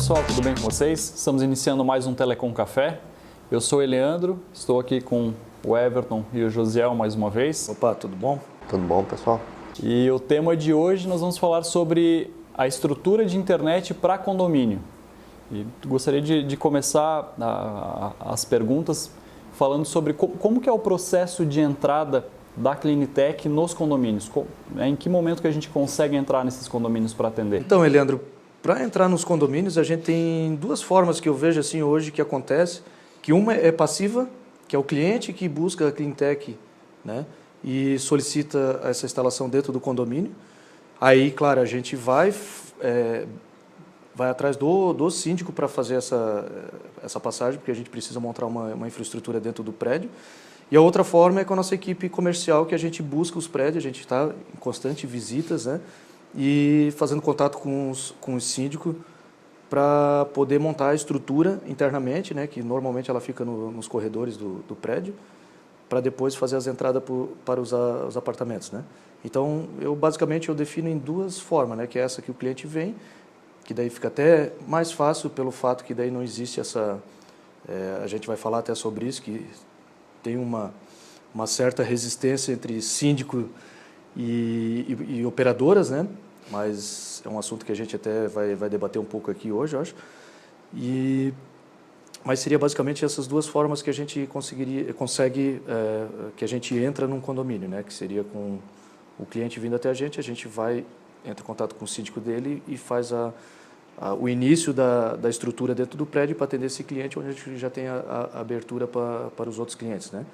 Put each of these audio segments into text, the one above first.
pessoal, tudo bem com vocês? Estamos iniciando mais um Telecom Café. Eu sou o Eleandro, estou aqui com o Everton e o Josiel mais uma vez. Opa, tudo bom? Tudo bom, pessoal? E o tema de hoje nós vamos falar sobre a estrutura de internet para condomínio. E gostaria de começar as perguntas falando sobre como que é o processo de entrada da Clinitec nos condomínios. Em que momento que a gente consegue entrar nesses condomínios para atender? Então, Eleandro, para entrar nos condomínios a gente tem duas formas que eu vejo assim hoje que acontece, que uma é passiva, que é o cliente que busca a Clinitec, né, e solicita essa instalação dentro do condomínio. Aí, claro, a gente vai atrás do síndico para fazer essa passagem, porque a gente precisa montar uma infraestrutura dentro do prédio. E a outra forma é com a nossa equipe comercial, que a gente busca os prédios, a gente está em constante visitas, né, e fazendo contato com o síndico para poder montar a estrutura internamente, né, que normalmente ela fica nos corredores do prédio, para depois fazer as entradas para os apartamentos, né. Então, basicamente eu defino em duas formas, né, que é essa que o cliente vem, que daí fica até mais fácil pelo fato que daí não existe a gente vai falar até sobre isso, que tem uma certa resistência entre síndico e operadoras, né? Mas é um assunto que a gente até vai debater um pouco aqui hoje, eu acho. Mas seria basicamente essas duas formas que a gente consegue que a gente entra num condomínio, né? Que seria com o cliente vindo até a gente entra em contato com o síndico dele e faz o início da estrutura dentro do prédio para atender esse cliente, onde a gente já tem a abertura para os outros clientes, né?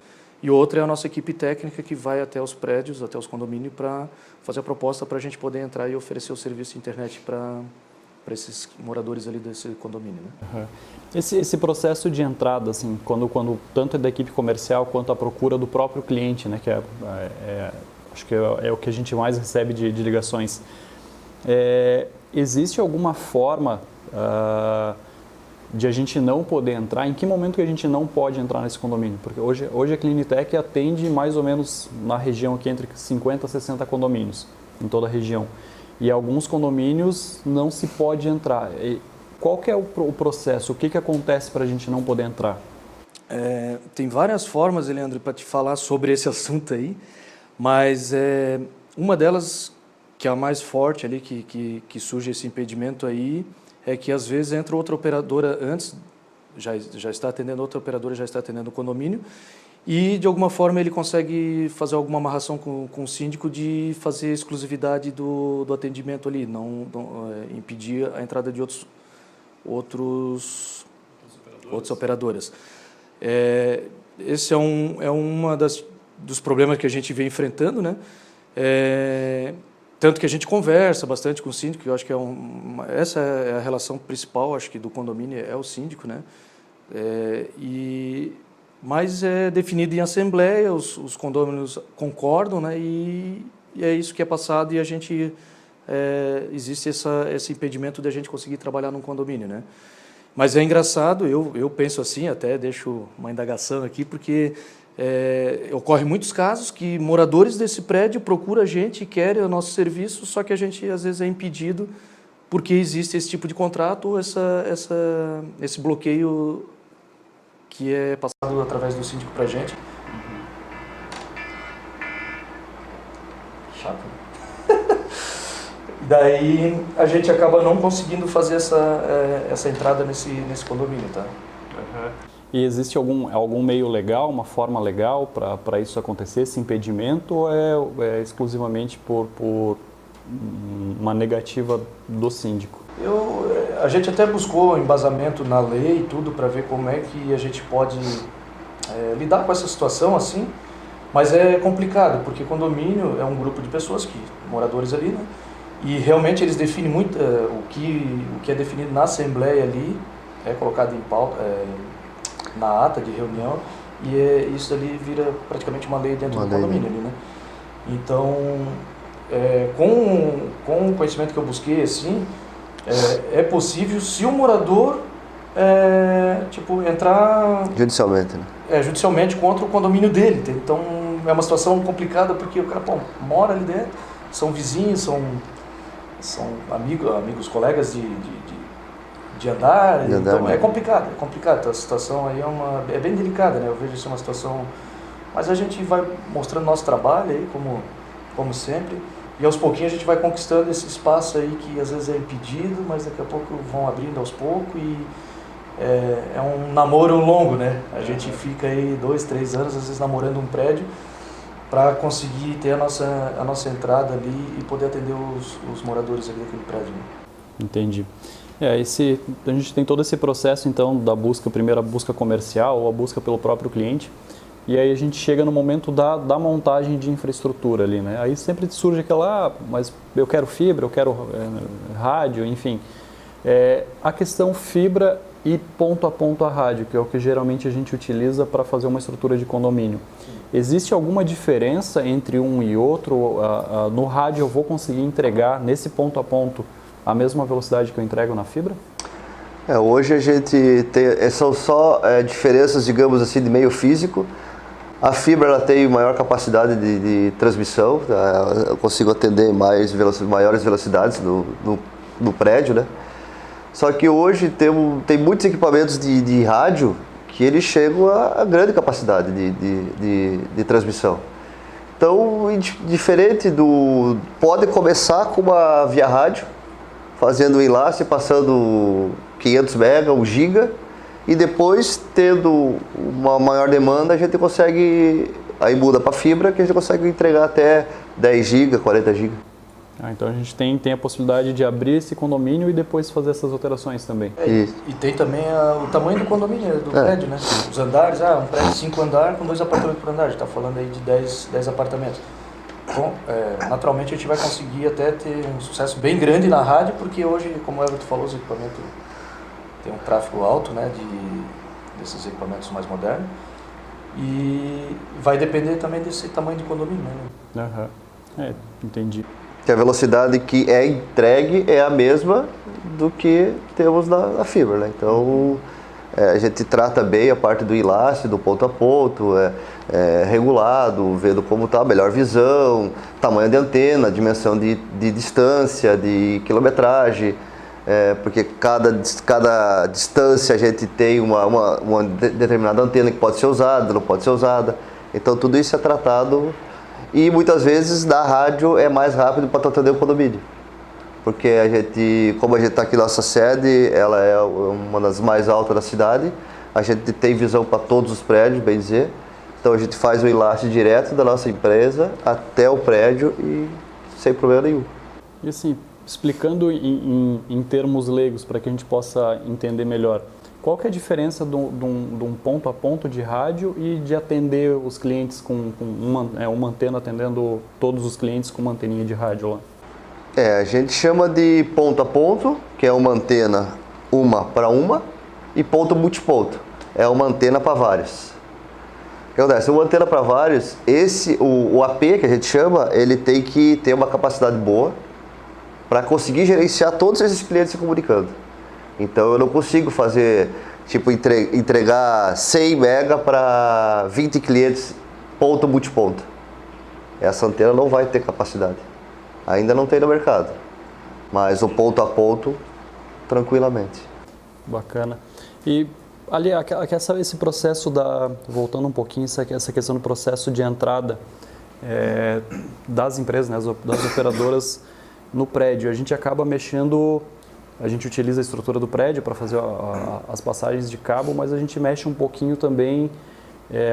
E outra é a nossa equipe técnica que vai até os prédios, até os condomínios, para fazer a proposta para a gente poder entrar e oferecer o serviço de internet para esses moradores ali desse condomínio, né? Uhum. Esse processo de entrada, assim, quando tanto é da equipe comercial quanto a procura do próprio cliente, né, que acho que é o que a gente mais recebe de ligações. Existe alguma forma de a gente não poder entrar? Em que momento que a gente não pode entrar nesse condomínio? Porque hoje a Clinitec atende mais ou menos na região aqui entre 50 e 60 condomínios, em toda a região. E alguns condomínios não se pode entrar. Qual que é o processo? O que acontece para a gente não poder entrar? Tem várias formas, Leandro, para te falar sobre esse assunto aí, mas uma delas, que é a mais forte ali, que surge esse impedimento aí, é que às vezes entra outra operadora antes, já está atendendo outra operadora, já está atendendo o condomínio, e de alguma forma ele consegue fazer alguma amarração com o síndico de fazer exclusividade do atendimento ali, não impedir a entrada de outras operadoras. Esse é uma dos problemas que a gente vem enfrentando, né? Tanto que a gente conversa bastante com o síndico, que eu acho que essa é a relação principal, acho que do condomínio é o síndico, né? Mas é definido em assembleia, os condôminos concordam, né? E é isso que é passado e a gente existe esse impedimento de a gente conseguir trabalhar num condomínio, né? Mas é engraçado, eu penso assim, até deixo uma indagação aqui, porque ocorre muitos casos que moradores desse prédio procuram a gente e querem o nosso serviço, só que a gente às vezes é impedido porque existe esse tipo de contrato ou esse bloqueio que é passado através do síndico para a gente. Chato. Daí a gente acaba não conseguindo fazer essa entrada nesse condomínio, tá? Uhum. E existe algum meio legal, uma forma legal para isso acontecer, esse impedimento, ou é exclusivamente por uma negativa do síndico? A gente até buscou embasamento na lei e tudo para ver como é que a gente pode lidar com essa situação assim, mas é complicado, porque condomínio é um grupo de pessoas, moradores ali, né? E realmente eles definem muito o que é definido na assembleia ali, é colocado em pauta, na ata de reunião, e isso ali vira praticamente uma lei dentro do condomínio ali, né? Então, com o conhecimento que eu busquei, assim, é possível, se o morador entrar judicialmente, né? Judicialmente contra o condomínio dele. Então, é uma situação complicada, porque o cara mora ali dentro, são vizinhos, são amigos, colegas de andar. De andar, Então né? é complicado. Então, a situação aí é bem delicada, né? Eu vejo isso uma situação... Mas a gente vai mostrando nosso trabalho aí, como sempre, e aos pouquinhos a gente vai conquistando esse espaço aí que às vezes é impedido, mas daqui a pouco vão abrindo aos poucos e é um namoro longo, né? A gente fica aí 2, 3 anos, às vezes namorando um prédio para conseguir ter a nossa entrada ali e poder atender os moradores ali daquele prédio. Né? Entendi. A gente tem todo esse processo, então, da busca, primeiro a busca comercial ou a busca pelo próprio cliente, e aí a gente chega no momento da montagem de infraestrutura ali, né? Aí sempre surge aquela, mas eu quero fibra, eu quero rádio, enfim. A questão fibra e ponto a ponto a rádio, que é o que geralmente a gente utiliza para fazer uma estrutura de condomínio. Existe alguma diferença entre um e outro? No rádio eu vou conseguir entregar nesse ponto a ponto a mesma velocidade que eu entrego na fibra? Hoje a gente tem, são só diferenças, digamos assim, de meio físico. A fibra ela tem maior capacidade de transmissão, eu consigo atender maiores velocidades no prédio, né? Só que hoje tem muitos equipamentos de rádio que eles chegam a grande capacidade de transmissão. Então, diferente pode começar com uma via rádio, fazendo um enlace, passando 500 mega, 1 giga, e depois, tendo uma maior demanda, a gente consegue, aí muda para fibra, que a gente consegue entregar até 10 GB, 40 GB. Então a gente tem a possibilidade de abrir esse condomínio e depois fazer essas alterações também. E tem também o tamanho do condomínio, do prédio, né? Os andares, um prédio de 5 andares com 2 apartamentos por andar, a gente está falando aí de 10 apartamentos. Bom, naturalmente a gente vai conseguir até ter um sucesso bem grande na rádio, porque hoje, como o Everton falou, os equipamentos têm um tráfego alto, né, desses equipamentos mais modernos, e vai depender também desse tamanho de condomínio, né? Entendi. Que a velocidade que é entregue é a mesma do que temos na fibra, né? Então a gente trata bem a parte do enlace, do ponto a ponto, regulado, vendo como está a melhor visão, tamanho de antena, dimensão de distância, de quilometragem, porque cada distância a gente tem uma determinada antena que pode ser usada, não pode ser usada. Então tudo isso é tratado. E muitas vezes na rádio é mais rápido para atender o condomínio. Porque como a gente está aqui, nossa sede, ela é uma das mais altas da cidade, a gente tem visão para todos os prédios, bem dizer. Então a gente faz o enlace direto da nossa empresa até o prédio e sem problema nenhum. E assim, explicando em termos leigos, para que a gente possa entender melhor, qual que é a diferença de um ponto a ponto de rádio e de atender os clientes com uma antena atendendo todos os clientes com uma anteninha de rádio lá? A gente chama de ponto a ponto, que é uma antena uma para uma, e ponto multiponto, é uma antena para vários. O que acontece? Uma antena para vários, o AP que a gente chama, ele tem que ter uma capacidade boa para conseguir gerenciar todos esses clientes se comunicando. Então eu não consigo fazer, entregar 100 mega para 20 clientes ponto multiponto. Essa antena não vai ter capacidade. Ainda não tem no mercado. Mas o ponto a ponto, tranquilamente. Bacana. E ali, esse processo voltando um pouquinho, essa questão do processo de entrada das empresas, né, das operadoras no prédio, a gente acaba mexendo. A gente utiliza a estrutura do prédio para fazer as passagens de cabo, mas a gente mexe um pouquinho também,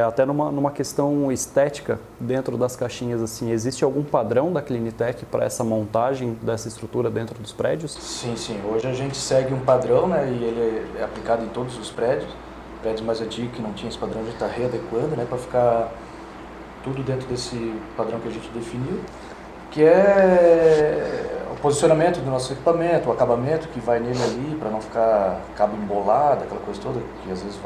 até numa questão estética dentro das caixinhas. Assim, existe algum padrão da Clinitec para essa montagem dessa estrutura dentro dos prédios? Sim. Hoje a gente segue um padrão, né, e ele é aplicado em todos os prédios. Prédios mais antigos que não tinham esse padrão, a gente está readequando, né, para ficar tudo dentro desse padrão que a gente definiu, que é o posicionamento do nosso equipamento, o acabamento que vai nele ali, para não ficar cabo embolado, aquela coisa toda, que às vezes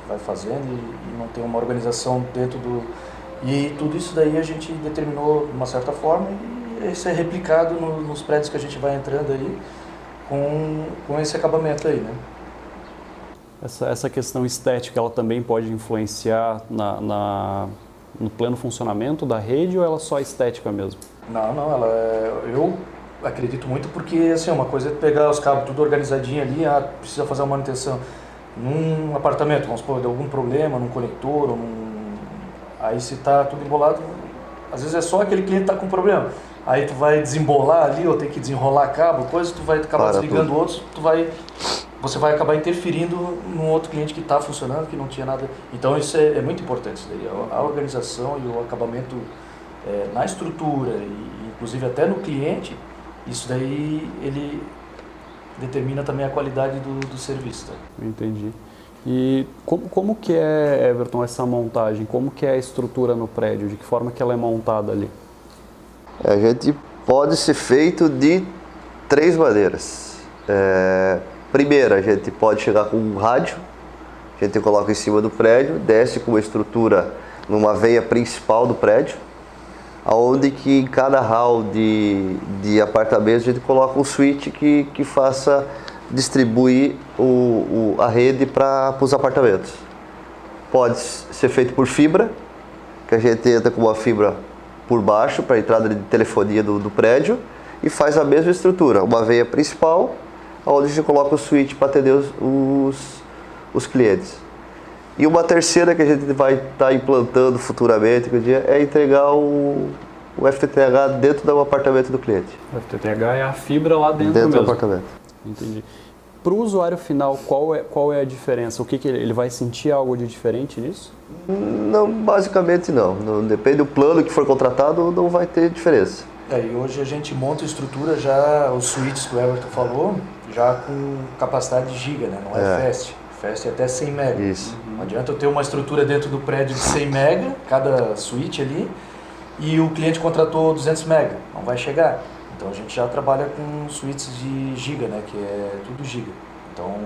vai fazendo e não tem uma organização dentro do... E tudo isso daí a gente determinou de uma certa forma e isso é replicado nos prédios que a gente vai entrando aí com esse acabamento aí, né? Essa questão estética, ela também pode influenciar no pleno funcionamento da rede ou ela é só estética mesmo? Não, eu acredito muito porque, assim, uma coisa é pegar os cabos tudo organizadinho ali, precisa fazer uma manutenção. Num apartamento, vamos supor, deu algum problema num conector, aí se tá tudo embolado, às vezes é só aquele cliente que tá com problema. Aí tu vai desembolar ali, ou tem que desenrolar cabo, coisa, tu vai acabar desligando outros, você vai acabar interferindo num outro cliente que está funcionando, que não tinha nada. Então isso é muito importante, isso daí. A organização e o acabamento na estrutura, e inclusive até no cliente, isso daí ele determina também a qualidade do serviço. Tá? Entendi. E como que é, Everton, essa montagem? Como que é a estrutura no prédio? De que forma que ela é montada ali? A gente pode ser feito de 3 maneiras. Primeiro, a gente pode chegar com um rádio, a gente coloca em cima do prédio, desce com uma estrutura numa veia principal do prédio, onde que em cada hall de apartamentos a gente coloca um switch que faça distribuir a rede para os apartamentos. Pode ser feito por fibra, que a gente entra com uma fibra por baixo para a entrada de telefonia do prédio e faz a mesma estrutura, uma veia principal, onde a gente coloca o switch para atender os clientes. E uma terceira que a gente vai estar implantando futuramente, é entregar o FTTH dentro do apartamento do cliente. O FTTH é a fibra lá dentro mesmo. Do apartamento. Entendi. Para o usuário final, qual é a diferença? O que ele vai sentir algo de diferente nisso? Não, basicamente não. Depende do plano que for contratado, não vai ter diferença. E hoje a gente monta a estrutura já, os switches que o Everton falou, já com capacidade de giga, né? Não é fast. Fast é até 100 mega. Isso. Não adianta eu ter uma estrutura dentro do prédio de 100 mega, cada switch ali, e o cliente contratou 200 mega. Não vai chegar. Então a gente já trabalha com switches de giga, né? Que é tudo giga. Então,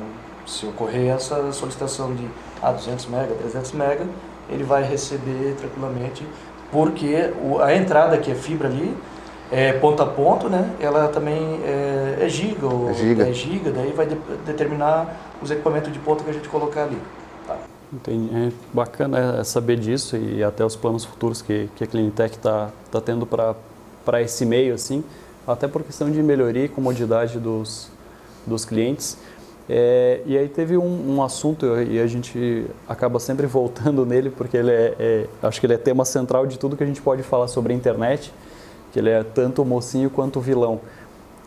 se ocorrer essa solicitação de 200 mega, 300 mega, ele vai receber tranquilamente, porque a entrada que é fibra ali, ponto a ponto, né? Ela também é giga, ou 10 giga, daí vai determinar os equipamentos de ponta que a gente colocar ali. Tá? Entendi. É bacana saber disso e até os planos futuros que a Cleantech está tendo para esse meio, assim, até por questão de melhoria e comodidade dos clientes. E aí teve um assunto, e a gente acaba sempre voltando nele, porque acho que ele é tema central de tudo que a gente pode falar sobre a internet, que ele é tanto o mocinho quanto o vilão.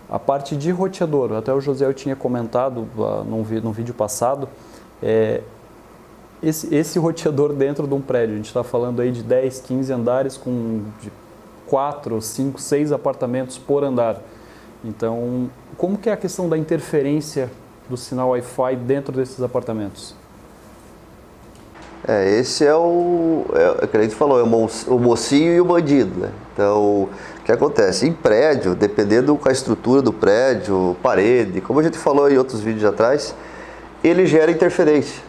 A parte de roteador, até o José tinha comentado num vídeo passado, esse roteador dentro de um prédio, a gente está falando aí de 10, 15 andares com 4, 5, 6 apartamentos por andar. Então, como que é a questão da interferência do sinal Wi-Fi dentro desses apartamentos? Esse é o que a gente falou, o mocinho e o bandido, né? Então, o que acontece? Em prédio, dependendo da estrutura do prédio, parede, como a gente falou em outros vídeos atrás, ele gera interferência.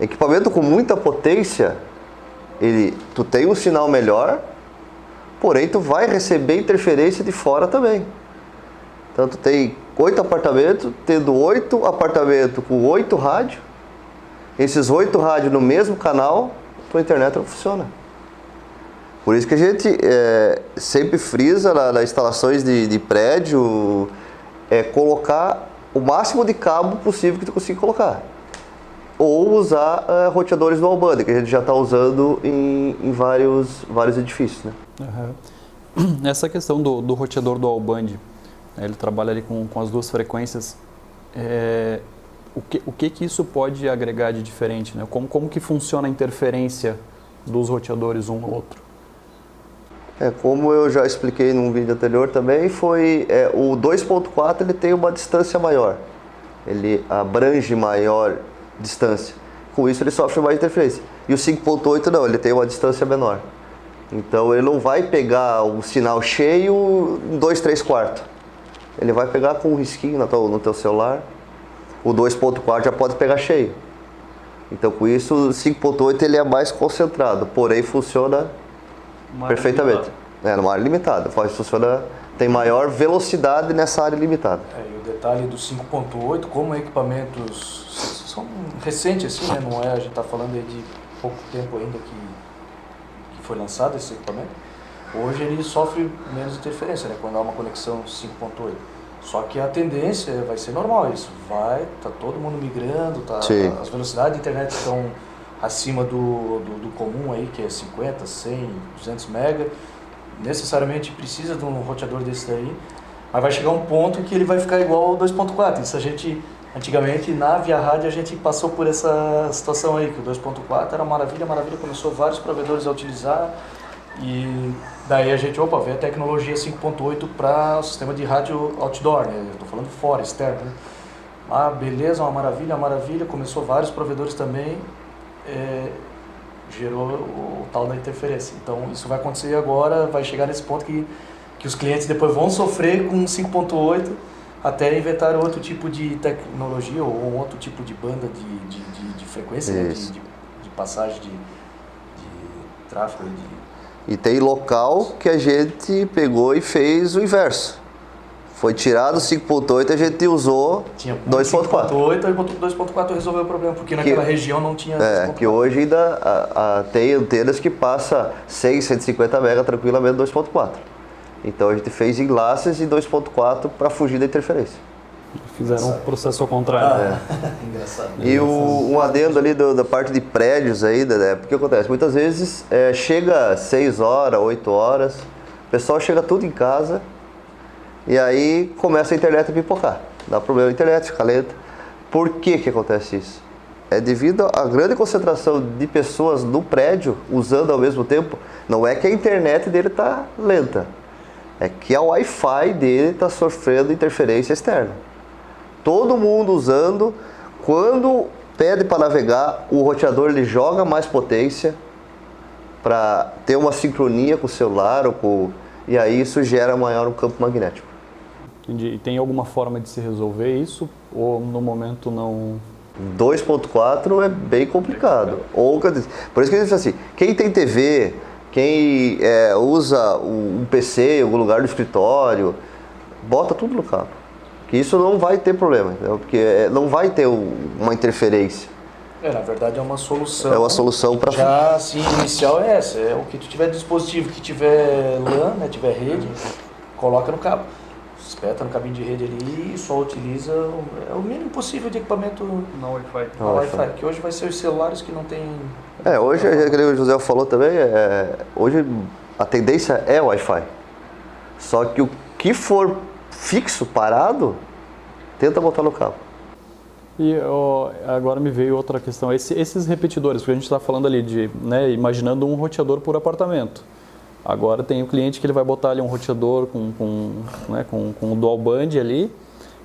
Equipamento com muita potência, tu tem um sinal melhor, porém tu vai receber interferência de fora também. Então tu tem 8 apartamentos, tendo 8 apartamentos com 8 rádios, esses 8 rádios no mesmo canal, tua internet não funciona. Por isso que a gente sempre frisa nas instalações de prédio, colocar o máximo de cabo possível que tu consiga colocar. Ou usar roteadores dual band, que a gente já está usando em vários edifícios. Né? Uhum. Essa questão do roteador dual band, ele trabalha ali com as 2 frequências. O que isso pode agregar de diferente? Né? Como que funciona a interferência dos roteadores um no outro? Como eu já expliquei num vídeo anterior também, o 2.4 ele tem uma distância maior. Ele abrange maior distância. Com isso ele sofre mais interferência. E o 5.8 não, ele tem uma distância menor. Então ele não vai pegar o sinal cheio em 2, 3 quartos. Ele vai pegar com um risquinho no teu celular. O 2.4 já pode pegar cheio. Então com isso o 5.8 ele é mais concentrado, porém funciona perfeitamente. Numa área limitada. Funciona, tem maior velocidade nessa área limitada. E o detalhe do 5.8, como equipamentos são recentes assim, né? Não a gente está falando aí de pouco tempo ainda que foi lançado esse equipamento. Hoje ele sofre menos interferência, né, quando há uma conexão 5.8. Só que a tendência vai ser normal isso. Tá todo mundo migrando, as velocidades de internet estão acima do comum aí, que é 50, 100, 200 mega. Necessariamente precisa de um roteador desse daí, mas vai chegar um ponto que ele vai ficar igual ao 2.4. Isso antigamente na Via Rádio a gente passou por essa situação aí, que o 2.4 era maravilha, começou vários provedores a utilizar e daí a gente, veio a tecnologia 5.8 para o sistema de rádio outdoor, né? Eu estou falando fora, externo, né? Ah, beleza, uma maravilha, começou vários provedores também, gerou o tal da interferência. Então isso vai acontecer agora, vai chegar nesse ponto que os clientes depois vão sofrer com 5.8 até inventar outro tipo de tecnologia ou outro tipo de banda de frequência, né? de passagem de tráfego. E tem local que a gente pegou e fez o inverso. Foi tirado 5.8 e a gente usou 2.4. 5.8 e botou 2.4 resolveu o problema, porque naquela região não tinha 2.4. Que hoje ainda tem antenas que passa 150 MB tranquilamente 2.4. Então a gente fez enlaces de 2.4 para fugir da interferência. Fizeram um processo ao contrário. Engraçado. E um adendo ali da parte de prédios ainda, né? Porque acontece, muitas vezes chega 6 horas, 8 horas, o pessoal chega tudo em casa e aí começa a internet a pipocar. Dá problema na internet, fica lenta. Por que acontece isso? É devido à grande concentração de pessoas no prédio usando ao mesmo tempo. Não é que a internet dele está lenta, é que a Wi-Fi dele está sofrendo interferência externa. Todo mundo usando, quando pede para navegar, o roteador ele joga mais potência para ter uma sincronia com o celular, e aí isso gera maior um campo magnético. Entendi. E tem alguma forma de se resolver isso ou no momento não? 2.4 é bem complicado. Por isso que eu disse assim, quem tem TV, quem usa um PC em algum lugar do escritório, bota tudo no cabo. Que isso não vai ter problema, entendeu? Porque não vai ter uma interferência. Na verdade é uma solução. É uma solução para... Já, assim, inicial é essa. É o que tu tiver dispositivo, que tiver LAN, né, tiver rede, coloca no cabo. Espeta no cabinho de rede ali e só utiliza o mínimo possível de equipamento na Wi-Fi. Na Wi-Fi, que hoje vai ser os celulares que não tem... hoje, como o José falou também, hoje a tendência é Wi-Fi. Só que o que for fixo, parado, tenta botar no cabo. E agora me veio outra questão, esses repetidores, porque a gente está falando ali de, imaginando um roteador por apartamento. Agora tem o cliente que ele vai botar ali um roteador com um dual band ali,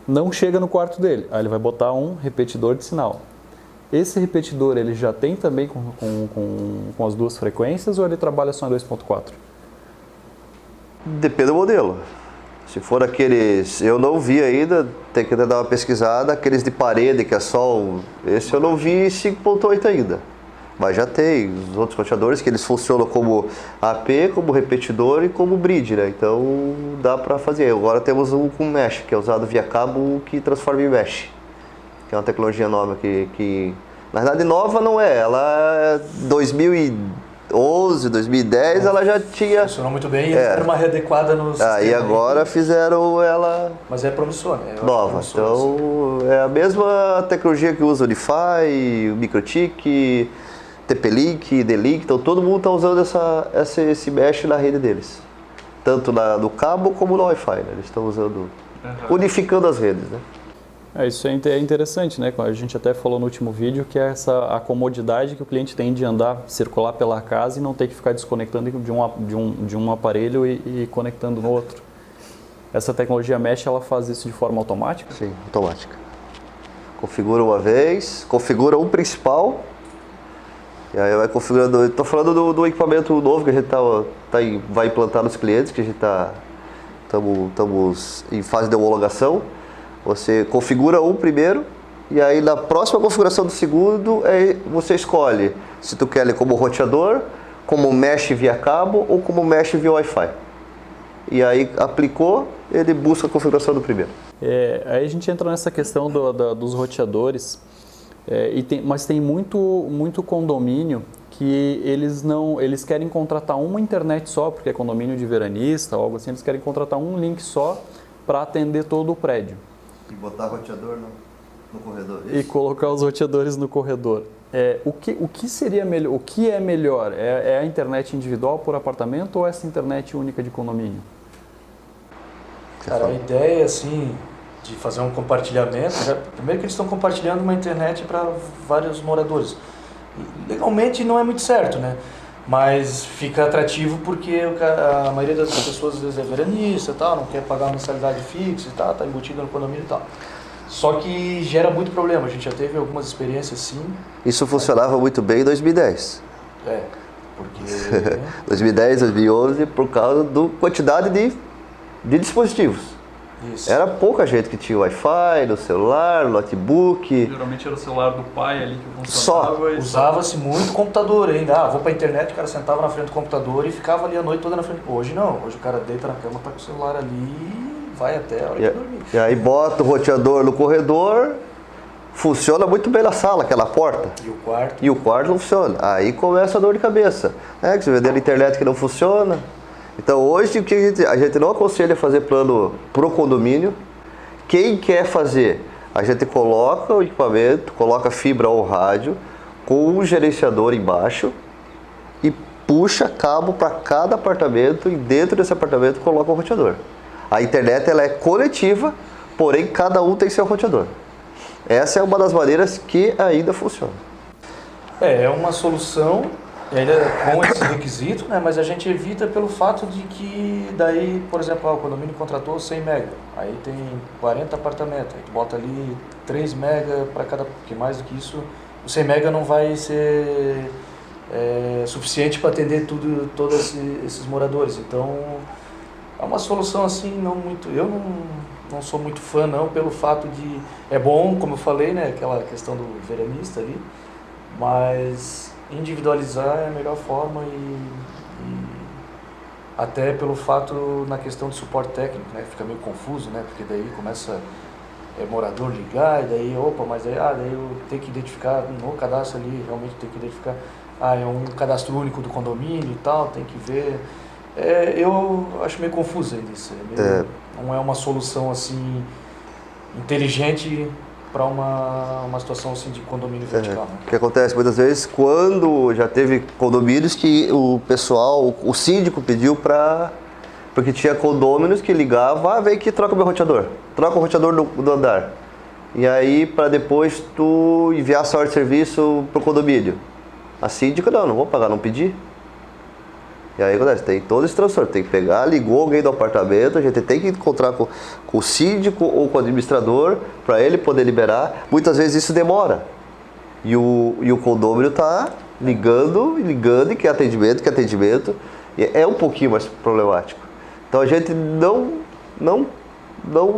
não chega no quarto dele, aí ele vai botar um repetidor de sinal. Esse repetidor ele já tem também com as duas frequências ou ele trabalha só em 2.4? Depende do modelo. Se for aqueles, eu não vi ainda, tem que dar uma pesquisada, aqueles de parede que é só esse eu não vi 5.8 ainda. Mas já tem os outros roteadores que eles funcionam como AP, como repetidor e como bridge, né? Então dá para fazer. Agora temos um com mesh, que é usado via cabo que transforma em mesh, que é uma tecnologia nova que na verdade nova não é, ela é 2011, 2010 ela já tinha... Funcionou muito bem e era uma readequada no sistema. E agora fizeram ela... Mas é promissor, né? Nova. Então é a mesma tecnologia que usa o Unify, o MikroTik, TP-Link, D-Link, então todo mundo está usando esse mesh na rede deles. Tanto no cabo como no Wi-Fi, né? Eles estão usando, unificando as redes, né? Isso é interessante, né? A gente até falou no último vídeo que é a comodidade que o cliente tem de circular pela casa e não ter que ficar desconectando de um aparelho e conectando no outro. Essa tecnologia mesh, ela faz isso de forma automática? Sim, automática. Configura uma vez, configura um principal, e aí vai configurando. Estou falando do equipamento novo que a gente vai implantar nos clientes, que a gente estamos em fase de homologação. Você configura um primeiro e aí na próxima configuração do segundo você escolhe se tu quer ele como roteador, como mesh via cabo ou como mesh via Wi-Fi. E aí aplicou, ele busca a configuração do primeiro. Aí a gente entra nessa questão dos roteadores, mas tem muito condomínio que eles querem contratar uma internet só, porque é condomínio de veranista ou algo assim, eles querem contratar um link só para atender todo o prédio. E botar roteador no corredor. E colocar os roteadores no corredor. O que seria melhor? O que é melhor? É a internet individual por apartamento ou essa internet única de condomínio? Cara, a ideia assim de fazer um compartilhamento, primeiro que eles estão compartilhando uma internet para vários moradores. Legalmente não é muito certo, né? Mas fica atrativo porque a maioria das pessoas às vezes é veranista, tal, não quer pagar uma mensalidade fixa e tal, tá embutido no condomínio e tal. Só que gera muito problema, a gente já teve algumas experiências sim. Isso funcionava muito bem em 2010. Porque... 2010, 2011, por causa da quantidade de dispositivos. Isso. Era pouca gente que tinha Wi-Fi no celular, no notebook. Geralmente era o celular do pai ali que funcionava. Só. Usava-se muito computador ainda. Vou pra internet, o cara sentava na frente do computador e ficava ali a noite toda na frente. Hoje não, hoje o cara deita na cama, tá com o celular ali e vai até a hora de dormir. E aí bota o roteador no corredor, funciona muito bem na sala, aquela porta. E o quarto não funciona. Aí começa a dor de cabeça. Que você vê na internet que não funciona. Então hoje o que a gente não aconselha fazer plano pro condomínio. Quem quer fazer, a gente coloca o equipamento, coloca fibra ou rádio com um gerenciador embaixo e puxa cabo para cada apartamento e dentro desse apartamento coloca o roteador. A internet ela é coletiva, porém cada um tem seu roteador. Essa é uma das maneiras que ainda funciona. É uma solução, ainda com esse requisito, né? Mas a gente evita pelo fato de que daí, por exemplo, o condomínio contratou 100 mega, aí tem 40 apartamentos, aí tu bota ali 3 mega para cada, porque mais do que isso, o 100 mega não vai ser suficiente para atender todos esses moradores. Então, é uma solução assim, não muito, eu não sou muito fã não, pelo fato de, é bom, como eu falei, né, aquela questão do veranista ali, mas individualizar é a melhor forma e até pelo fato na questão de suporte técnico, né, fica meio confuso, né, porque daí começa morador ligar e daí, mas daí eu tenho que identificar no cadastro ali, realmente tem que identificar, é um cadastro único do condomínio e tal, tem que ver, eu acho meio confuso ainda isso, não é uma solução assim inteligente para uma situação assim de condomínio vertical. Né? O que acontece muitas vezes quando já teve condomínios que o pessoal, o síndico pediu porque tinha condôminos que ligavam, vem aqui, troca o meu roteador, troca o roteador do andar. E aí para depois tu enviar a sua ordem de serviço pro condomínio. A síndica não vou pagar, não pedir. E aí acontece, tem todo esse transtorno, tem que pegar, ligou alguém do apartamento, a gente tem que encontrar com o síndico ou com o administrador para ele poder liberar. Muitas vezes isso demora. E o condômino está ligando e quer atendimento. E é um pouquinho mais problemático. Então a gente não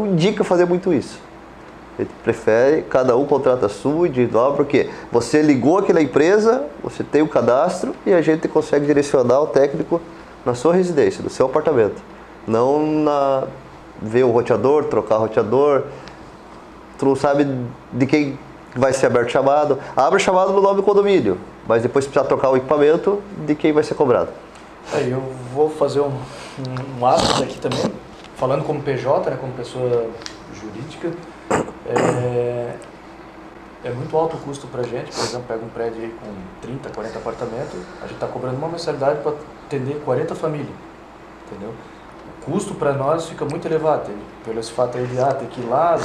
indica fazer muito isso. A gente prefere, cada um contrata a sua, individual, porque você ligou aqui na empresa, você tem o cadastro e a gente consegue direcionar o técnico na sua residência, no seu apartamento. Não ver o roteador, trocar o roteador. Tu não sabe de quem vai ser aberto o chamado. Abre o chamado no nome do condomínio, mas depois precisa trocar o equipamento de quem vai ser cobrado. Eu vou fazer um ato aqui também, falando como PJ, né, como pessoa jurídica. É muito alto o custo para a gente, por exemplo, pega um prédio aí com 30, 40 apartamentos, a gente está cobrando uma mensalidade para atender 40 famílias, entendeu? O custo para nós fica muito elevado, pelo esse fato aí de ter que ir lá,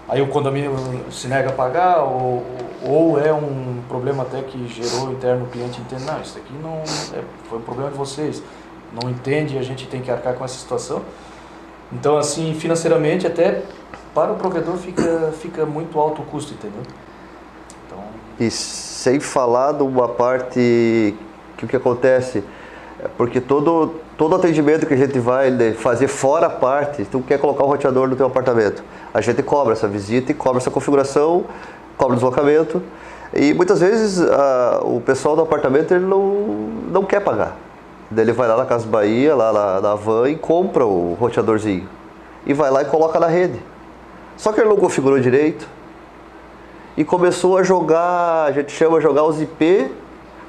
aí o condomínio se nega a pagar, ou é um problema até que gerou interno, o cliente entende, não, isso aqui não foi um problema de vocês, não entende, a gente tem que arcar com essa situação. Então, assim, financeiramente, até para o provedor fica muito alto o custo, entendeu? Então... E sem falar de uma parte que o que acontece, porque todo atendimento que a gente vai fazer fora a parte, tu quer colocar o roteador no teu apartamento, a gente cobra essa visita e cobra essa configuração, cobra o deslocamento, e muitas vezes o pessoal do apartamento ele não quer pagar. Daí ele vai lá na Casa Bahia, lá na van e compra o roteadorzinho. E vai lá e coloca na rede. Só que ele não configurou direito. E começou a jogar, a gente chama de jogar os IP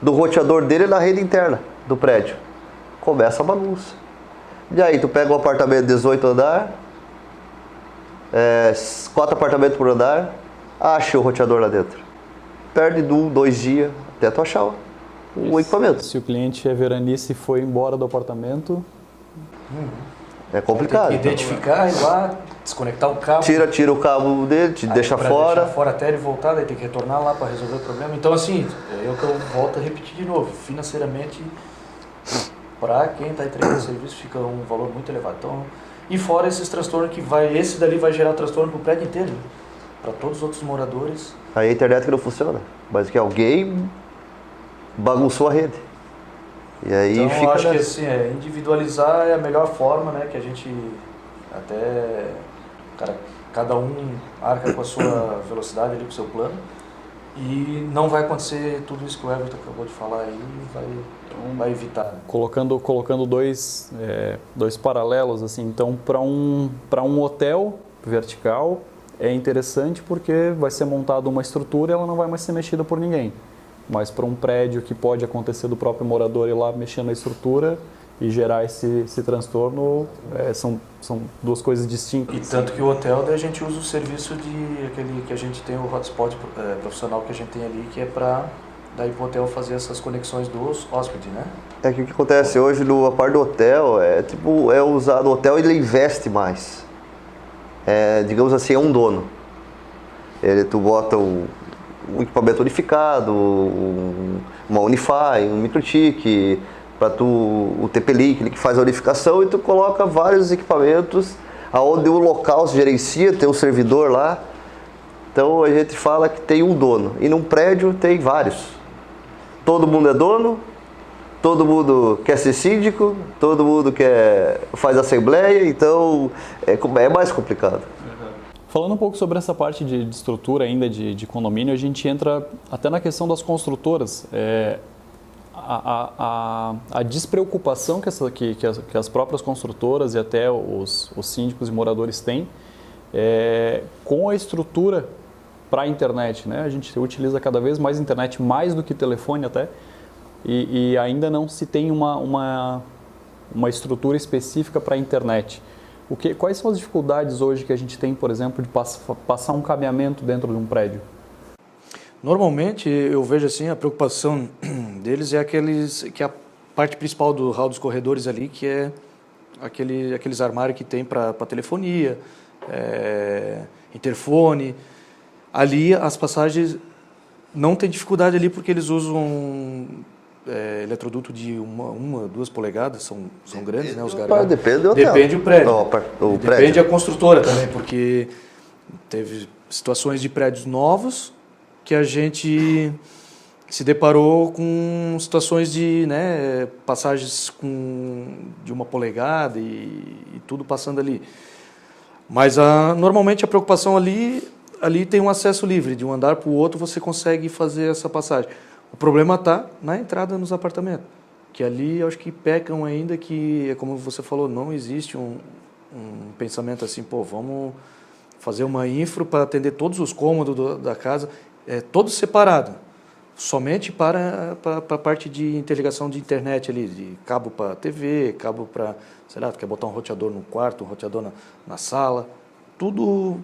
do roteador dele na rede interna do prédio. Começa a bagunça. E aí, tu pega um apartamento de 18 andar, 4 apartamentos por andar, acha o roteador lá dentro. Perde 2 dias até tu achar o equipamento. Se o cliente é veranista e foi embora do apartamento... É complicado. Tem que identificar, ir lá, desconectar o cabo. Tira o cabo dele, deixa fora. Deixar fora até ele voltar, daí tem que retornar lá para resolver o problema. Então, assim, é o que eu volto a repetir de novo. Financeiramente, para quem está entregando o serviço, fica um valor muito elevado. Então, e fora esses transtornos que esse dali vai gerar transtorno para o prédio inteiro, para todos os outros moradores. Aí a internet que não funciona, mas que alguém bagunçou a rede. E aí então, fica. Eu acho que assim, individualizar é a melhor forma, né? Que a gente até. Cada um arca com a sua velocidade ali, com o seu plano. E não vai acontecer tudo isso que o Everton acabou de falar aí, vai evitar. Colocando dois paralelos, assim, então para um hotel vertical é interessante porque vai ser montada uma estrutura e ela não vai mais ser mexida por ninguém. Mas para um prédio que pode acontecer do próprio morador ir lá mexendo na estrutura e gerar esse transtorno, são duas coisas distintas. E tanto que o hotel, daí a gente usa o serviço aquele que a gente tem, o hotspot profissional que a gente tem ali, que é para daí para o hotel fazer essas conexões dos hóspedes, né? É que o que acontece hoje a parte do hotel é usado, o hotel ele investe mais. Digamos assim, é um dono. Tu bota um equipamento unificado, uma Unify, um MikroTik, para o TP-Link, ele que faz a unificação, e tu coloca vários equipamentos aonde o local se gerencia, tem um servidor lá. Então a gente fala que tem um dono, e num prédio tem vários. Todo mundo é dono, todo mundo quer ser síndico, todo mundo faz assembleia, então é mais complicado. Falando um pouco sobre essa parte de estrutura ainda de condomínio, a gente entra até na questão das construtoras. A despreocupação que as próprias construtoras e até os síndicos e moradores têm com a estrutura para a internet, né? A gente utiliza cada vez mais internet, mais do que telefone até, e ainda não se tem uma estrutura específica para a internet. Quais são as dificuldades hoje que a gente tem, por exemplo, de passar um cabeamento dentro de um prédio? Normalmente, eu vejo assim, a preocupação deles é que a parte principal do hall dos corredores ali, que é aqueles armários que tem para telefonia, interfone. Ali, as passagens não tem dificuldade ali porque eles usam eletroduto de 2 polegadas, são grandes, né, os garagem. Depende do hotel. Depende do prédio. Depende Depende da construtora também, porque teve situações de prédios novos que a gente se deparou com situações de passagens de 1 polegada e tudo passando ali. Mas normalmente a preocupação ali tem um acesso livre, de um andar para o outro você consegue fazer essa passagem. O problema está na entrada nos apartamentos, que ali eu acho que pecam ainda, que, como você falou, não existe um pensamento assim, vamos fazer uma infra para atender todos os cômodos da casa, todo separado, somente para a parte de interligação de internet ali, de cabo para TV, cabo para, sei lá, tu quer botar um roteador no quarto, um roteador na sala, tudo.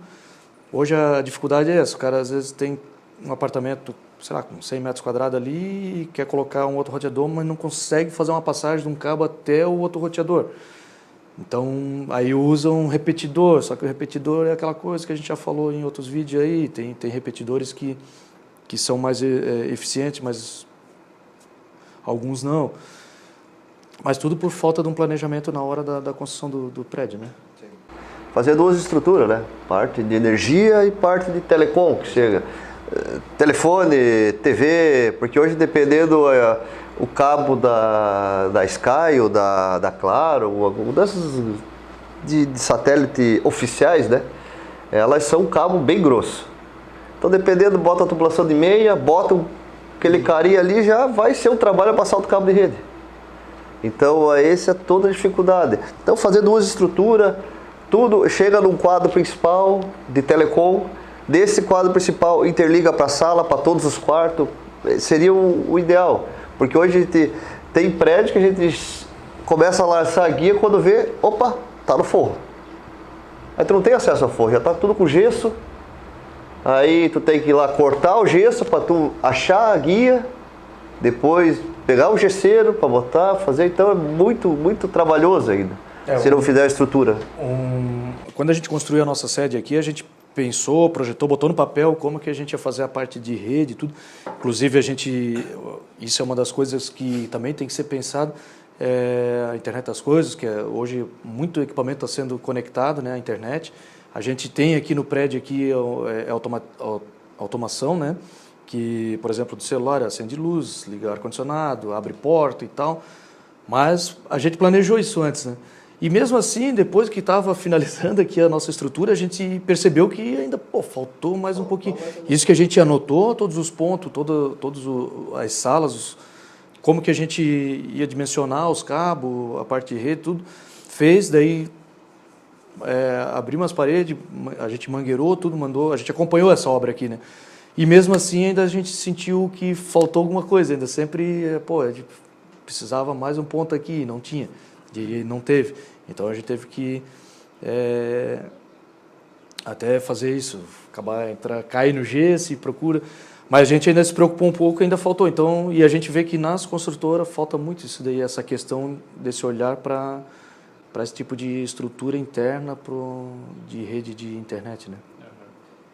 Hoje a dificuldade é essa, o cara às vezes tem um apartamento, sei lá, com 100 metros quadrados ali e quer colocar um outro roteador, mas não consegue fazer uma passagem de um cabo até o outro roteador. Então, aí usa um repetidor, só que o repetidor é aquela coisa que a gente já falou em outros vídeos aí, tem repetidores que são mais eficientes, mas alguns não. Mas tudo por falta de um planejamento na hora da construção do prédio, né? Fazer 2 estruturas, né? Parte de energia e parte de telecom, que chega. Telefone, TV, porque hoje dependendo o cabo da Sky ou da Claro, ou dessas de satélite oficiais, né? Elas são um cabo bem grosso. Então dependendo, bota a tubulação de meia, bota aquele carinha ali, já vai ser um trabalho passar outro cabo de rede. Então essa é toda a dificuldade. Então fazer 2 estruturas, tudo chega num quadro principal de telecom. Desse quadro principal interliga para a sala, para todos os quartos, seria o ideal. Porque hoje a gente tem prédio que a gente começa a lançar a guia quando vê, opa, tá no forro. Aí tu não tem acesso ao forro, já tá tudo com gesso. Aí tu tem que ir lá cortar o gesso para tu achar a guia, depois pegar o gesseiro para botar, fazer. Então é muito trabalhoso ainda, se não fizer a estrutura. Quando a gente construiu a nossa sede aqui, a gente pensou, projetou, botou no papel como que a gente ia fazer a parte de rede e tudo. Inclusive, isso é uma das coisas que também tem que ser pensado, a internet das coisas, que hoje muito equipamento está sendo conectado, né, à internet. A gente tem aqui no prédio aqui automação, né, que, por exemplo, do celular acende luz, liga ar-condicionado, abre porta e tal, mas a gente planejou isso antes, né? E mesmo assim, depois que estava finalizando aqui a nossa estrutura, a gente percebeu que ainda faltou mais um pouquinho. Isso que a gente anotou, todos os pontos, todas as salas, como que a gente ia dimensionar os cabos, a parte de rede, tudo, fez, daí abrimos as paredes, a gente mangueirou, tudo, mandou, a gente acompanhou essa obra aqui, né? E mesmo assim ainda a gente sentiu que faltou alguma coisa, ainda sempre, a gente precisava mais um ponto aqui, não tinha. E não teve. Então a gente teve que até fazer isso, cair no gesso e procura. Mas a gente ainda se preocupou um pouco, ainda faltou. Então, e a gente vê que nas construtoras falta muito isso daí, essa questão desse olhar para esse tipo de estrutura interna de rede de internet, né?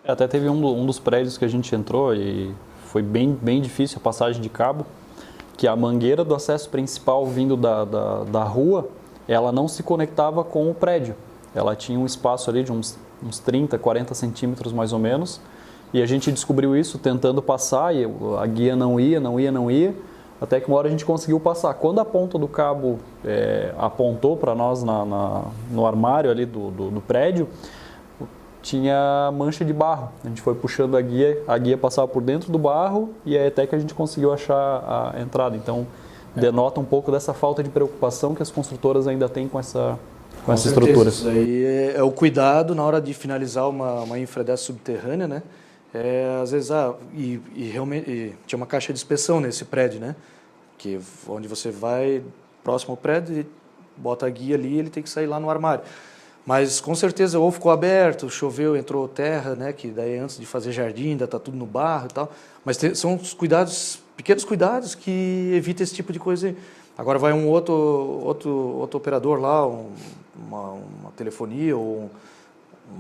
Até teve um dos prédios que a gente entrou e foi bem difícil a passagem de cabo, que a mangueira do acesso principal vindo da rua, ela não se conectava com o prédio. Ela tinha um espaço ali de uns 30, 40 centímetros mais ou menos, e a gente descobriu isso tentando passar, e a guia não ia, até que uma hora a gente conseguiu passar. Quando a ponta do cabo apontou para nós no armário ali do prédio, tinha mancha de barro. A gente foi puxando a guia passava por dentro do barro e até que a gente conseguiu achar a entrada. Então, denota um pouco dessa falta de preocupação que as construtoras ainda têm com essa estrutura. Isso aí é o cuidado na hora de finalizar uma infra dessa subterrânea, né? Às vezes, realmente tinha uma caixa de inspeção nesse prédio, né? Onde você vai próximo ao prédio e bota a guia ali, ele tem que sair lá no armário. Mas com certeza ou ficou aberto, choveu, entrou terra, né? Que daí antes de fazer jardim ainda está tudo no barro e tal. Mas são os pequenos cuidados que evitam esse tipo de coisa aí. Agora vai um outro operador lá, uma telefonia ou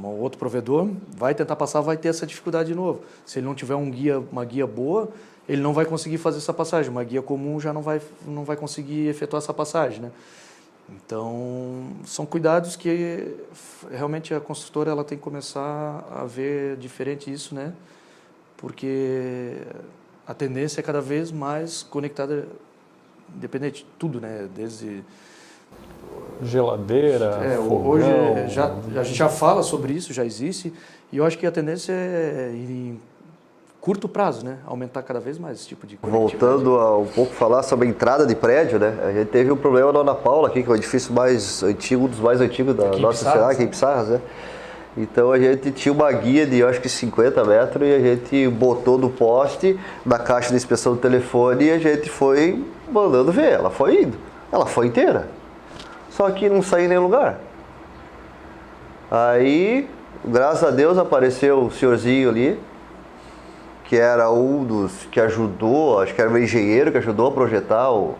um outro provedor, vai tentar passar, vai ter essa dificuldade de novo. Se ele não tiver uma guia boa, ele não vai conseguir fazer essa passagem. Uma guia comum já não vai conseguir efetuar essa passagem, né? Então, são cuidados que realmente a construtora ela tem que começar a ver diferente isso, né? Porque a tendência é cada vez mais conectada, independente de tudo, né? Desde geladeira, fogão. Hoje a gente já fala sobre isso, já existe, e eu acho que a tendência é em curto prazo, né? Aumentar cada vez mais esse tipo de conectividade. Voltando a um pouco falar sobre a entrada de prédio, né? A gente teve um problema na Ana Paula aqui, que é o edifício mais antigo, um dos mais antigos da nossa cidade, aqui em Pissarras, né? Então a gente tinha uma guia de, eu acho que 50 metros, e a gente botou no poste, na caixa de inspeção do telefone, e a gente foi mandando ver. Ela foi indo. Ela foi inteira. Só que não saía em nenhum lugar. Aí, graças a Deus, apareceu o senhorzinho ali, que era um dos que ajudou, acho que era um engenheiro que ajudou a projetar o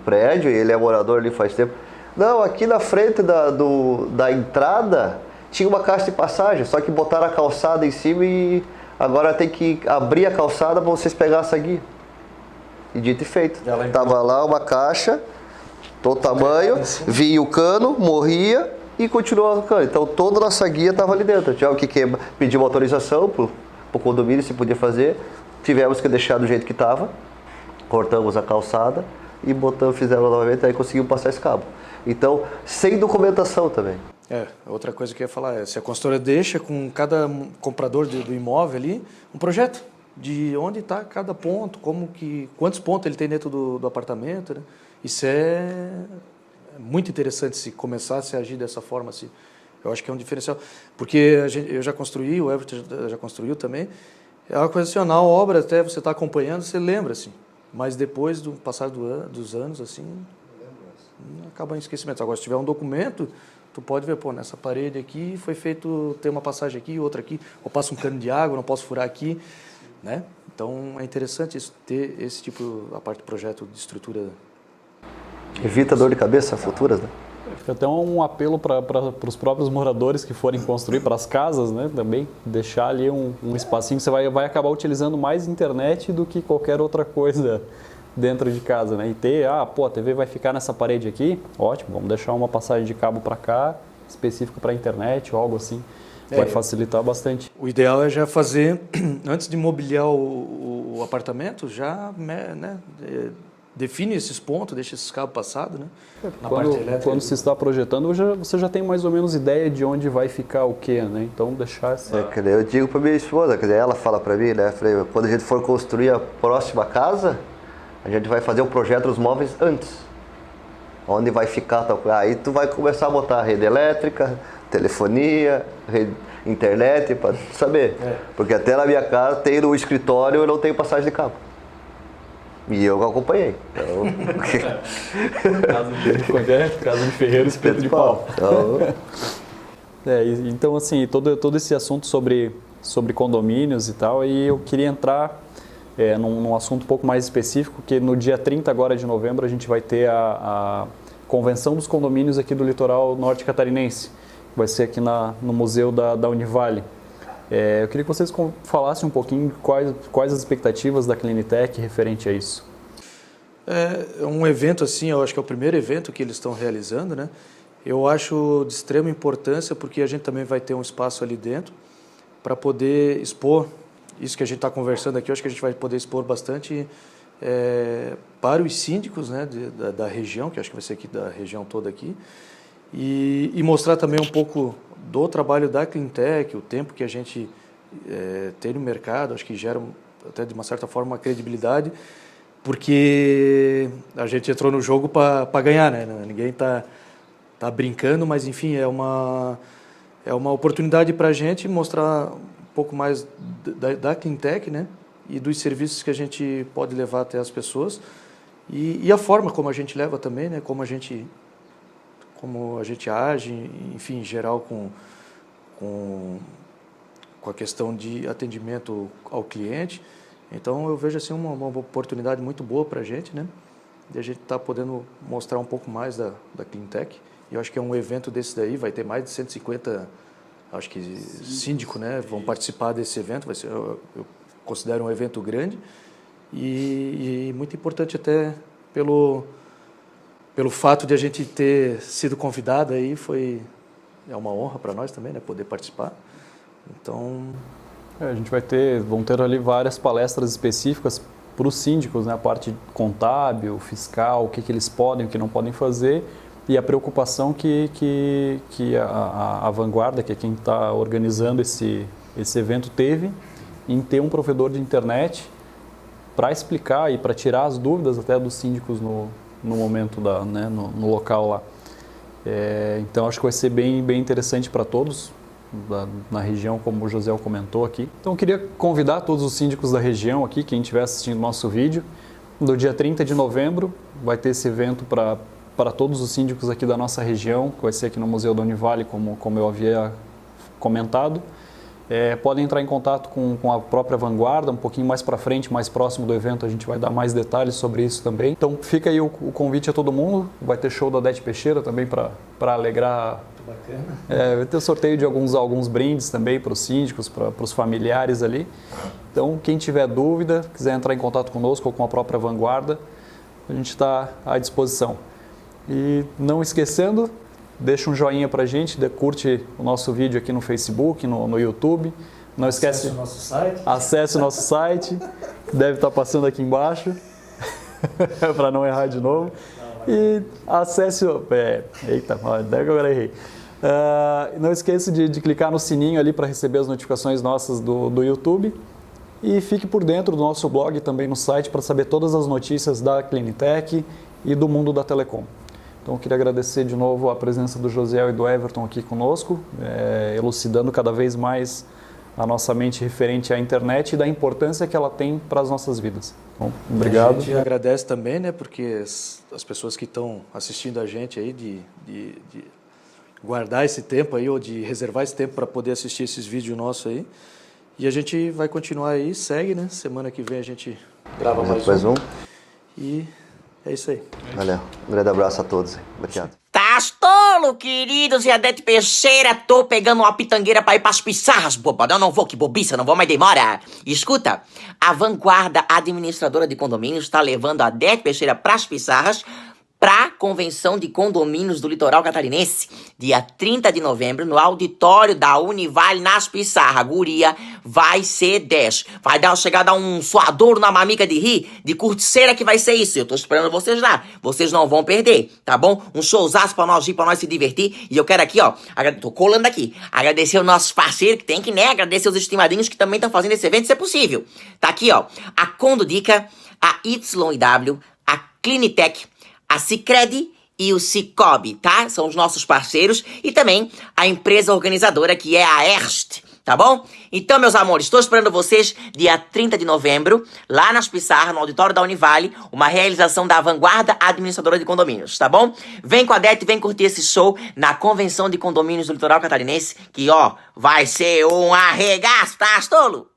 prédio, e ele é morador ali faz tempo. Não, aqui na frente da entrada tinha uma caixa de passagem, só que botaram a calçada em cima e agora tem que abrir a calçada para vocês pegarem essa guia. E dito e feito. Tava lá uma caixa, todo tamanho, vinha o cano, morria e continuava o cano. Então toda a nossa guia estava ali dentro. Tinha que pedir uma autorização para o condomínio se podia fazer. Tivemos que deixar do jeito que estava, cortamos a calçada e fizemos novamente, aí conseguimos passar esse cabo. Então, sem documentação também. Outra coisa que eu ia falar é, se a consultora deixa com cada comprador do imóvel ali, um projeto de onde está cada ponto, quantos pontos ele tem dentro do apartamento, né? Isso é muito interessante se começasse a agir dessa forma, assim. Eu acho que é um diferencial, porque eu já construí, o Everton já construiu também, é uma coisa assim, na obra até você está acompanhando, você lembra, assim, mas depois do passar dos anos, assim, acaba em esquecimento. Agora, se tiver um documento, tu pode ver, pô, nessa parede aqui foi feito, tem uma passagem aqui, outra aqui, ou passa um cano de água, não posso furar aqui, né? Então, é interessante isso, ter esse tipo, a parte do projeto de estrutura. Evita dor de cabeça futuras, né? Fica até um apelo para os próprios moradores que forem construir, para as casas, né, também, deixar ali um espacinho, você vai acabar utilizando mais internet do que qualquer outra coisa dentro de casa, né? E ter, a TV vai ficar nessa parede aqui, ótimo, vamos deixar uma passagem de cabo para cá, específica para a internet ou algo assim, vai facilitar bastante. O ideal é já fazer, antes de mobiliar o apartamento, já, né, define esses pontos, deixa esses cabos passados, né? Na parte elétrica. Quando se está projetando, você já tem mais ou menos ideia de onde vai ficar o quê, né? Então deixar essa... Eu digo para minha esposa, quer dizer, ela fala para mim, né? Falei, quando a gente for construir a próxima casa, a gente vai fazer o projeto dos móveis antes. Onde vai ficar tal coisa. Aí tu vai começar a botar a rede elétrica, telefonia, rede, internet, para saber. Porque até na minha casa, tem no escritório, eu não tenho passagem de cabo. E eu acompanhei. Então... Casa de ferreiro, espeto de pau. Então, assim, todo esse assunto sobre condomínios e tal, e eu queria entrar num assunto um pouco mais específico, que no dia 30 agora de novembro a gente vai ter a Convenção dos Condomínios aqui do Litoral Norte Catarinense. Vai ser aqui no Museu da Univale. Eu queria que vocês falassem um pouquinho quais as expectativas da Clinitec referente a isso. É um evento assim, eu acho que é o primeiro evento que eles estão realizando, né? Eu acho de extrema importância porque a gente também vai ter um espaço ali dentro para poder expor isso que a gente está conversando aqui. Eu acho que a gente vai poder expor bastante para os síndicos, né, da região, que eu acho que vai ser aqui da região toda aqui, e mostrar também um pouco do trabalho da Clinitec, o tempo que a gente tem no mercado, acho que gera até de uma certa forma uma credibilidade, porque a gente entrou no jogo para ganhar, né? Ninguém está brincando, mas enfim, é uma oportunidade para a gente mostrar um pouco mais da Clinitec, né? E dos serviços que a gente pode levar até as pessoas e a forma como a gente leva também, né? Como a gente age, enfim, em geral com a questão de atendimento ao cliente. Então eu vejo assim uma oportunidade muito boa para a gente, né? De a gente estar podendo mostrar um pouco mais da Clinitec. E eu acho que é um evento desse daí, vai ter mais de 150, acho que síndico, né? Vão participar desse evento. Vai ser, eu considero um evento grande e muito importante até pelo fato de a gente ter sido convidado aí, é uma honra para nós também, né? Poder participar. Então... vão ter ali várias palestras específicas para os síndicos, né? A parte contábil, fiscal, o que eles podem, o que não podem fazer, e a preocupação que a Vanguarda, que é quem está organizando esse evento, teve em ter um provedor de internet para explicar e para tirar as dúvidas até dos síndicos no momento, no local lá. Então, acho que vai ser bem interessante para todos na região, como o José comentou aqui. Então, eu queria convidar todos os síndicos da região aqui, quem estiver assistindo o nosso vídeo, no dia 30 de novembro, vai ter esse evento para todos os síndicos aqui da nossa região, que vai ser aqui no Museu da Univale, como eu havia comentado. Podem entrar em contato com a própria Vanguarda, um pouquinho mais para frente, mais próximo do evento, a gente vai dar mais detalhes sobre isso também. Então fica aí o convite a todo mundo, vai ter show da Odete Peixeira também para alegrar. Bacana. Vai ter sorteio de alguns brindes também para os síndicos, para os familiares ali. Então quem tiver dúvida, quiser entrar em contato conosco ou com a própria Vanguarda, a gente está à disposição. E não esquecendo, deixa um joinha pra gente, curte o nosso vídeo aqui no Facebook, no YouTube. Não esquece. Acesse o nosso site. Acesse o nosso site, deve estar passando aqui embaixo, para não errar de novo. E acesse. Eita, agora errei. Não esqueça de clicar no sininho ali para receber as notificações nossas do YouTube. E fique por dentro do nosso blog também no site para saber todas as notícias da Clinitec e do mundo da telecom. Então, eu queria agradecer de novo a presença do Josiel e do Everton aqui conosco, elucidando cada vez mais a nossa mente referente à internet e da importância que ela tem para as nossas vidas. Bom, obrigado. A gente agradece também, né, porque as pessoas que estão assistindo a gente aí, de guardar esse tempo aí, ou de reservar esse tempo para poder assistir esses vídeos nossos aí. E a gente vai continuar aí, segue, né? Semana que vem a gente grava mais um. E é isso aí. Valeu. Um grande abraço a todos. Obrigado. Tás tolo, querido Zé Adete Peixeira. Tô pegando uma pitangueira pra ir pras Pissarras, boba. Não vou, que bobiça, não vou, mas demora. Escuta, a Vanguarda Administradora de Condomínios tá levando a Adete Peixeira pras Pissarras pra Convenção de Condomínios do Litoral Catarinense, dia 30 de novembro, no auditório da Univale nas Pissarras. Guria, vai ser 10. Vai chegar a dar um suadouro na mamica de rir, de curticeira que vai ser isso. Eu tô esperando vocês lá. Vocês não vão perder, tá bom? Um showzaço pra nós ir, pra nós se divertir. E eu quero aqui, ó, tô colando aqui, agradecer os nossos parceiros, que tem que, né, agradecer os estimadinhos que também estão fazendo esse evento, se é possível. Tá aqui, ó, a Condodica, a YW, a Clinitec, a Sicredi e o Cicobi, tá? São os nossos parceiros. E também a empresa organizadora, que é a Erst, tá bom? Então, meus amores, estou esperando vocês dia 30 de novembro, lá nas Pissarras, no auditório da Univale, uma realização da Vanguarda Administradora de Condomínios, tá bom? Vem com a Adete, vem curtir esse show na Convenção de Condomínios do Litoral Catarinense, que, ó, vai ser um arregaço, tá, tolo?